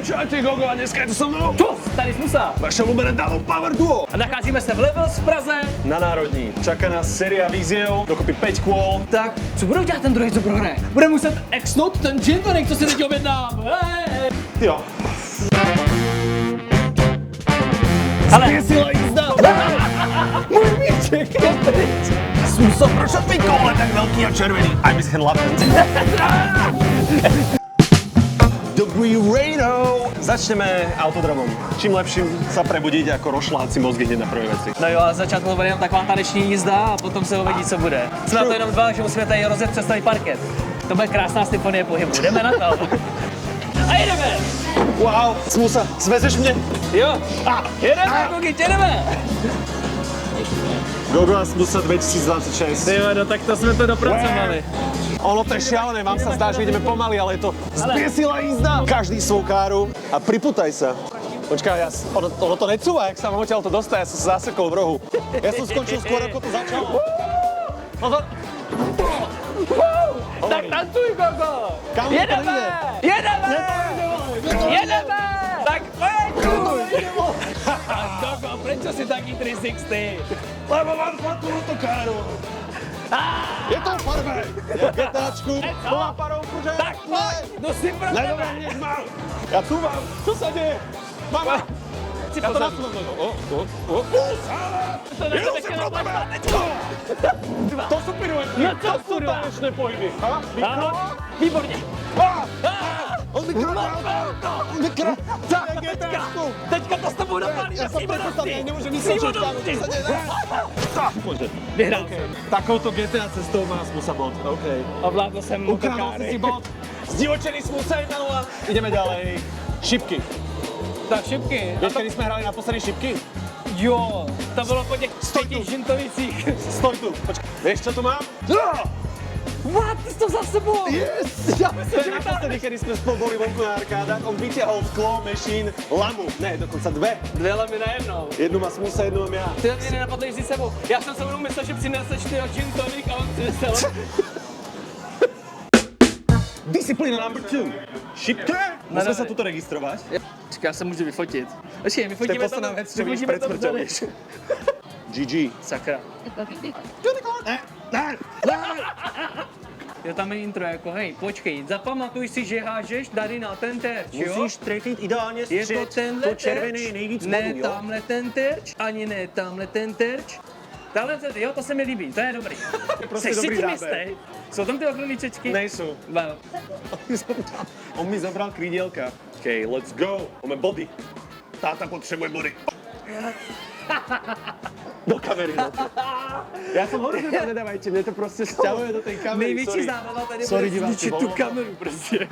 Čau, Gogo, a dneska je tu so mnou Čus, tady Smusa. vaše obľúbené Double Power Duo. A nacházíme se v Levels v Praze. Na Národní čaká nás séria víziev, dokopy 5 kôl. Tak, co budou dělat ten druhý, co prohraje? Bude muset exnout ten gin tonic, co si teď objednám. Hej. Jo. Ale, Sila jízda. můj míček je pryč. Smuso, proč je tvý koule tak veľký a červený? I'm Miss Latent. Dobrý ráno. Začneme autodromom. Čím lepším sa prebudiť, ako rošľáci mozgy hneď na prvé veci. No jo, a začátku bude jenom taková taneční jízda a potom se uvidí, co bude. Jsme na to jenom dva, že musíme tady rozjet přes tady parket. To bude krásná symfonie pohybu. Jdeme na to. A jedeme! Wow, Smusa, svezeš mě? Jo. A jedeme, Gogi, jedeme! Gogo a Smusa 2026. Jo, no tak to jsme to dopracovali. Ono to je šialené, vám sa zdá, že ideme pomaly, ale je to zbiesilá jízda. Každý svou káru a priputaj sa. Počkaj, ono to necúva, jak sa mám odtiaľ to dostať, ja som sa zasekol v rohu. Ja som skončil skôr, ako to začalo. Tak tancuj, Gogo! Kam to Jedeme! ide? Jedeme! Jedeme! Tak pojď! Gogo, prečo si taký 360? Lebo mám chvatú autokáru. Je to farbe. GTAčku. Má parovku, že? Tak pojď! No si pro tebe! Nedobre, nech mám. Ja cúvam. Čo sa deje? Mama. Si Ja to pozor. nasúvam. To na tebe sa chtěl pro tebe. napadnout. To sú piruety. No čo, To sú kurva? tanečné pohyby. Ano, výborně. On vykrádal. On vykrádal. Teďka to s tebou dopadne. Ja sa predpostavím, ja nemôžem myslieť, čo stále to sa deje. Vyhrál jsem. Takouto GTA cestou má Smusa bod. OK. Ovládl jsem Ukradol si si bod. Zdivočený Smusa 1-0. Ideme ďalej. Šipky. Tak šipky. Vieš, kedy sme hrali naposledy šipky? Jo, to bylo po těch 5 žintovicích. Stoj tu. Počkaj. Vieš, čo tu mám? What? Ty jsi to za sebou? Yes! Já To myslím, je že naposledy, kedy sme spolu boli vonku na arkádach. On vyťahol z claw machine lamu. Ne, dokonca dve. dvě lamy najednou. Jednu má Smusa, jednu mám ja. Ty mě nenapadlo, že jsi sebou. Já jsem se mnou myslel, že přineseš ty gin tonic a on přinesl. Disciplína number 2. Šipka? Musíme sa tuto registrovať. Počkej, já se můžu vyfotit. Počkej, To je posledná vec, čo vidíš pred smrťou. GG. Sakra. Ne. Jo, tam je intro jako, hej, počkej, zapamatuj si, že hážeš tady na ten terč, jo? Musíš trefit ideálně Je to střed. tenhle To červený je nejvíc ne bodu, jo? tamhle ten terč, ani ne tamhle ten terč. Tahle, jo, to se mi líbí, to je dobrý. prostě Jsi si dobrý tím záber. jistý? Jsou tam ty okrůvníčečky? Nejsou. Well. On mi zabral krídielka. OK, let's go. Máme body. Táta potřebuje body. Do kamery. No. Já jsem hovoril, že to nedávajte, mě to prostě sťahuje do té kamery. Největší sorry. zábava tady Sorry, bude diváci, zničit tu bolo. kameru prostě.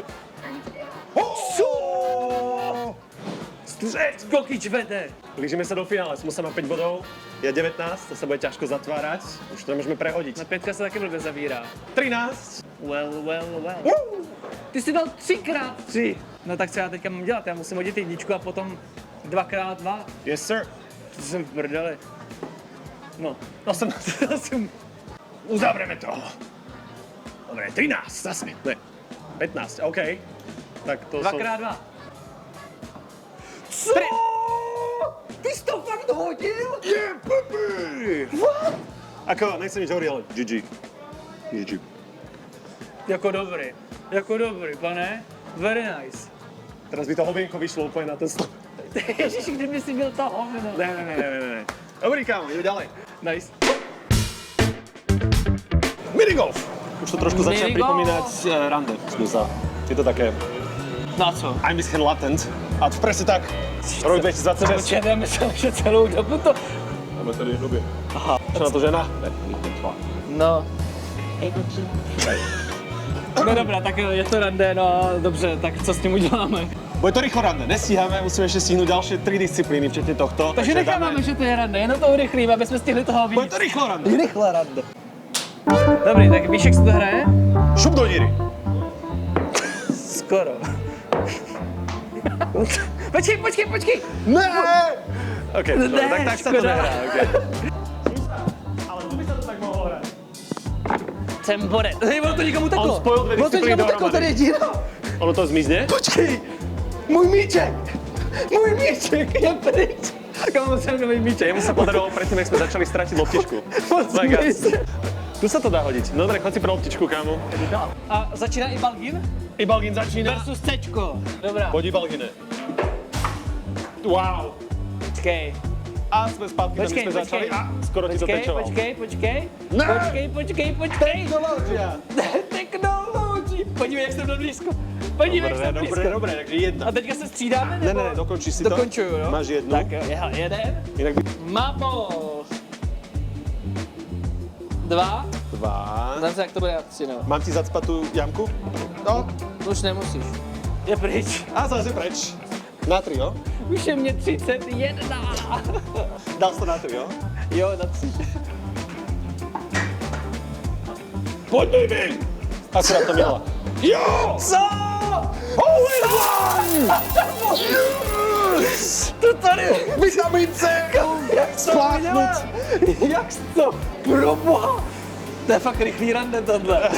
Co? Střed, Gokič vede. Blížíme se do finále, Smusa má 5 bodů, já 19, to se bude těžko zatvárať, už to nemůžeme prehodit. Na 5 se taky blbě zavírá. 13. Well. Ty jsi dal 3x3. No tak co já teďka mám dělat? Já musím hodit jedničku a potom 2x2. Yes, sir. To jsem v prdeli. No, 18. Uzavřeme to. Dobre, 13 zase. Ne, 15, OK. Tak to 2x2. Co? Ty jsi to fakt hodil? Yeah, baby! What? Ako, nechcem nič hovoriť, ale GG. Jako dobrý, pane. Very nice. Teraz by to hobienko vyšlo úplně na ten stôl. Ježiši, kdyby si byl to hovno. Ne. Dobrý, kámo, ideme ďalej. Nice. Minigolf! Už to trošku začíná Minigolf. pripomínať rande. Smusa. Je to také Na co? I'm Miss Latent. A to presne tak. Rok 2026. Počkej, já myslel, že celou dobu to... Máme tady době. Aha. Čo na to žena? Ne, No. No dobrá, tak je to rande, no dobře, tak co s tím uděláme? Bude to rýchlo rande, nestíháme, musíme ešte stihnúť ďalšie 3 disciplíny, včetne tohto. Takže necháváme, že to je rande, jenom to urychlíme, aby jsme stihli toho víc. Bude to rýchlo rande. Rychle rande. Dobrý, tak víš, jak se to hraje? Šup do díry. Skoro. Počkej! Ne! OK, Ne, dobre, tak sa to škoda. nehrá, OK. Ale tu by sa to tak mohlo hrať. Jsem bore. Hej, ono to někam uteklo. On spojil dvě Ono to disciplíny někam uteklo, dohromady. tady je díra. Ono to zmizne? Počkej. Můj míček! Můj míček je pryč! Kámo, jsem nový míček. Jemu sa podarilo predtým, jak sme začali stratiť loptičku. Tu sa to dá hodiť. Dobre, chod si pre loptičku, kámo. A začíná i Balgin? I Balgin začína. Versus Cčko. Dobrá. Poď i Balgine. Wow. Počkej. A sme spátky, tam sme začali. A skoro ti to tečoval. Počkej. Technology. Podívej, jak jsem do blízko. Dobre, takže jedna. A teďka se střídáme, nebo? Ne, dokončíš si to. Dokončuju, no. Máš jednu. Tak jo, jeden. Inak by... Mamo. 2. 2. Znám se, jak to bude asi, no. Mám ti zacpat tú jamku? No. Už nemusíš. Je pryč. A zase preč. Na 3, jo? Už je mě 31. Dal si to na 3, jo? Jo, na 3. Poď, baby! Akurát to měla. Jo! Co? Hole in one! Yes! To tady... Vitamin C! Spláchnout! Jak jsi to? Proboha! To je fakt rychlý rande tohle.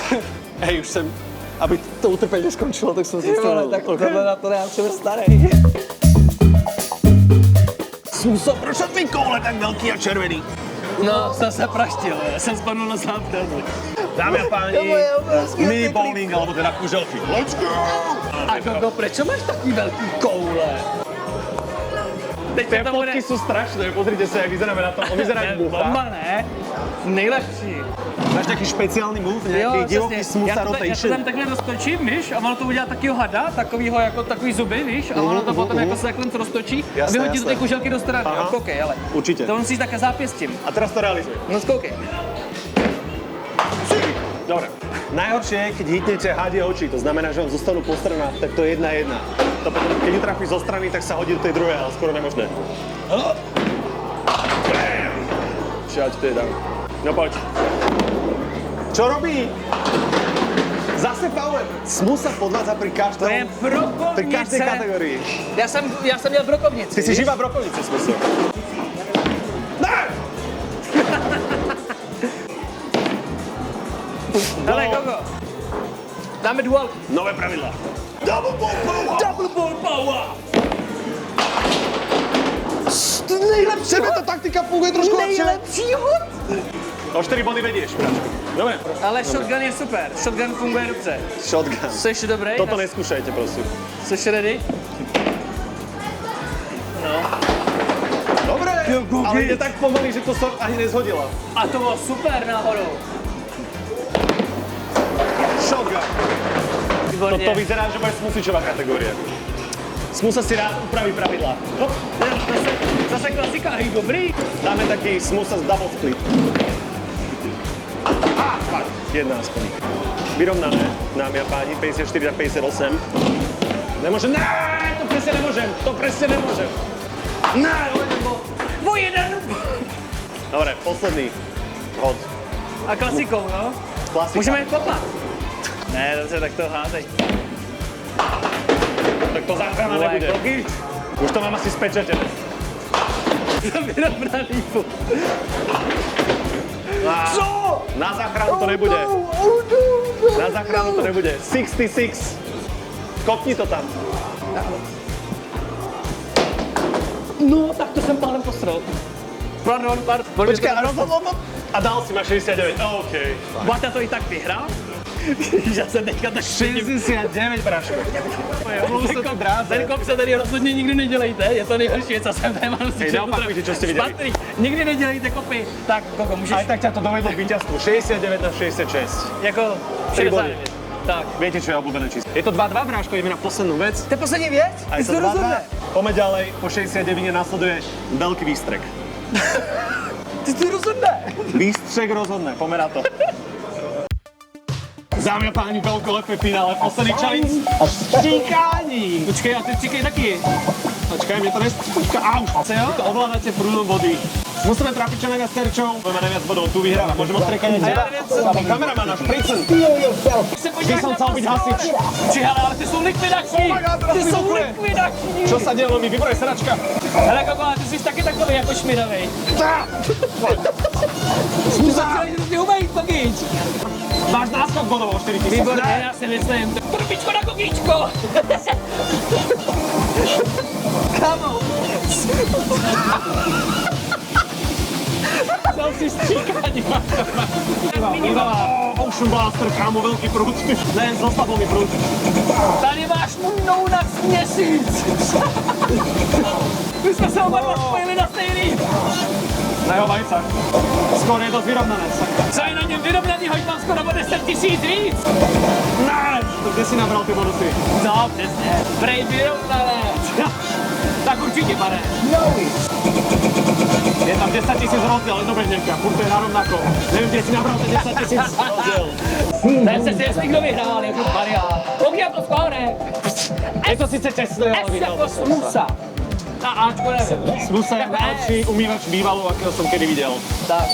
Hej, už jsem... Aby to utrpení skončilo, tak jsem si Vole, tak tohle na to já jsem starý. Smuso, proč jsou tvý koule tak velký a červený? No, jsem se praštil, já jsem spadnul na západu. Dámy a páni, mini bowling, alebo teda kuželky. Let's go! A Gogo, prečo máš taký velký koule? Teď Tie fotky sú strašné, pozrite sa, jak vyzeráme na tom. On vyzerá jak mucha. Bomba, ne? Nejlepší. Máš taký špeciálny move, nejaký divoký smusa Já to rotation. tam takhle roztočím, víš, a ono to udělá takýho hada, takovýho jako takový zuby, víš, a ono to potom jako se takhle roztočí a Jasné, vyhodí to ty jasné. kuželky do strany, jo, koukej, ale. Určite. To musíš také zápěstím. A teraz to realizuj. No zkoukej. Dobre. Najhoršie je, keď hitnete hadie oči, to znamená, že vám zostanú po stranách, tak to je 1-1. To potom, keď ju trafíš zo strany, tak sa hodí do tej druhej, ale skoro nemožné. Čo to je dám? No poď. Čo robí? Zase faule. Smusa podvádza pri každom. To je brokovnice. Pri každej kategórii. Já jsem měl brokovnici. Ty si živá brokovnice, Smuso. Ne! Ale Gogo, dáme dual. Nové pravidla. Double ball power! Double ball power. To je nejlepší. Tebe ta taktika funguje trošku lepšie. Nejlepší hod. O 4 body vedieš, bráčko. Dobre. Ale shotgun je super, shotgun funguje dobře. Shotgun. Jsi dobrý? Toto neskúšajte, prosím. Jsi ready? No. Dobre, ale ide tak pomaly, že to som ani nezhodila. A to bylo super náhodou. Shotgun. Výborně. To vyzerá, že bude smusičová kategória. Smusa si rád upraví pravidlá. No, Zase klasika, hej, dobrý. dáme taký smusa z double split. Fakt, jedna aspoň. Vyrovnané, dámy a páni, 54 na 58. Nemôžem, to presne nemôžem. O jeden. Dobre, posledný hod. A klasikou, no. Klasika. Můžeme kopat. Ne, dobře, tak to házej. Tak to záchrana nebude. Už to mám asi spečatené. Vyrovnaný furt. Co? Na záchranu to nebude. Na záchranu to nebude. 66. Kopni to tam. No, tak to jsem pádem postřel. Pardon. Počkej, a dal si ma 69. OK. Bata to i tak vyhrál. Já jsem teďka tak 69, braško. Ten kop se tady rozhodně nikdy nedělejte, je to nejhorší věc, co jsem tady mám si. Neopakujte, čo ste videli. Špatný, nikdy nedělejte kopy. Tak, Gogo, můžeš Aj tak ťa to dovedlo k víťazstvu. 69 na 66. jako 69. Tak. Viete, čo je obľúbené číslo? Je to 2-2, bráško, ideme na poslednú vec. To je poslední věc? Aj to 2-2. Poďme ďalej, po 69 nasleduje veľký výstrek. Ty to rozhodne. Výstřek rozhodne, poďme na to. Dámy a páni, veľkolepé finále, posledný challenge. Štíkání. Počkej, a ty číkej taky. Počkaj, mne to nestúka. Au, Co jo? to ovládate prúdom vody. Musíme trápiť čo najviac terčov. Budeme najviac bodov, tu vyhráva. Môžeme odstrekať aj teba. Kameraman náš, pricen. Vždy som chcel byť hasič. Či, ale ty jsou likvidační. Oh my God, teraz Ty mi jsou bukuje. likvidační. Čo sa dielo, mi vybroj sračka. Hele, Gogo, ale ty jsi taky takový jako šmidavej. Ty začínaš hrozně být, Kogič! Máš náskok bodov o 4000. Výborně, já si myslím. Trubičko na Kogičko! Kámo! Dal si stříkání. Ocean Blaster, kámo, velký prut. Ne, zastavil mi prut. Tady máš můj nounac měsíc! My jsme se oba dva spojili na stejný! Na jeho vajcach. Skoro je to vyrovnané. Co je na něm vyrovnaný, hoď mám skoro o 10 000 víc! Ne, to kde si nabral ty bonusy? No, přesně. Prej vyrovnané. Tak určitě, pane. Je tam 10 000 rozdíl, ale dobré hnedka, furt to je narovnako. Nevím, kde si nabral ten 10 000 rozdíl. To je přesně, jestli kdo vyhrál, jako Maria. Koukni jako skóre. Je to sice těsné, ale S vyhrál. jako Smusa. A Ačko nevím. Smusa je najlepší umývač bývalou, akého jsem kedy viděl. Tak.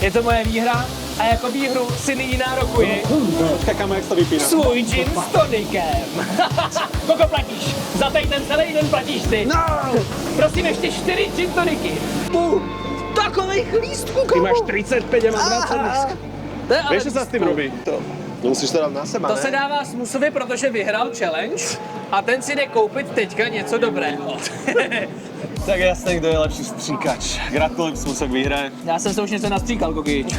Je to moje výhra a jako výhru si nyní nárokuji Počkej, kamo, jak se to vypíná. svůj gin s tonikem. Koliko platíš? Za tady ten celý den platíš ty. No! Prosím, ještě 4 gin toniky. Takových lístků, Ty komu? máš 35, já mám 20. To je ale Víš, co se s tím robí? To musíš to dát na seba, To ne? se dává Smusovi, protože vyhrál challenge a ten si jde koupit teďka něco dobrého. Tak jasně, kdo je lepší stříkač. Gratulujem Smusa k výhře. Já jsem se už něco nastříkal, Kogič.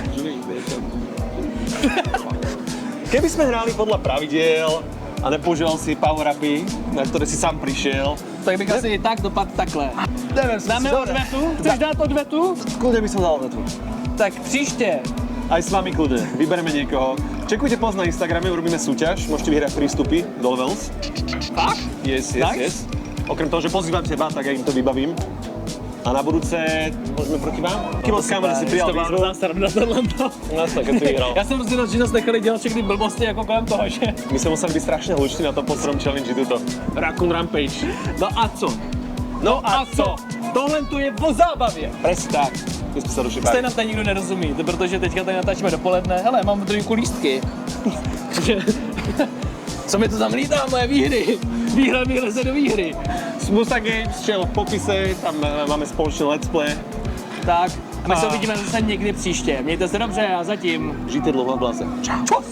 Keby jsme hráli podle pravidiel a nepoužíval si power-upy, na které si sám přišel, Tak bych asi i tak dopadl takhle. nevím, Dáme odvetu? Chceš dát odvetu? Kudě by som dal vetu. Tak příště. Aj s vami kľudne, vybereme niekoho. Čekujte post na Instagrame, urobíme súťaž, môžete vyhrať prístupy do Levels. Fakt? Yes. Nice. Okrem toho, že pozývam teba, tak ja im to vybavím. A na budúce môžeme proti vám. Kým moc kámo, že si prijal výzvu. na tohle. No, tak, keď si vyhral. Já jsem prostě že nás nechali dělat všechny blbosti jako kolem toho, že? My sme museli byť strašne hluční na tom postrom challenge tuto. Raccoon Rampage. No a co? No a co? Tohle tu je o zábavě. Presne tak. My sme sa rušili. Stejně tady nikdo nerozumí, to protože teďka tady natáčíme dopoledne. Hele, mám v trojku lístky. Co mi to zamlítá, moje výhry? Výhra se do výhry. Smusa Games, čel v popise, tam máme spoločný let's play. Tak, a my se uvidíme zase někdy příště. Mějte se dobře a zatím. Žijte dlouho v blase. Čus!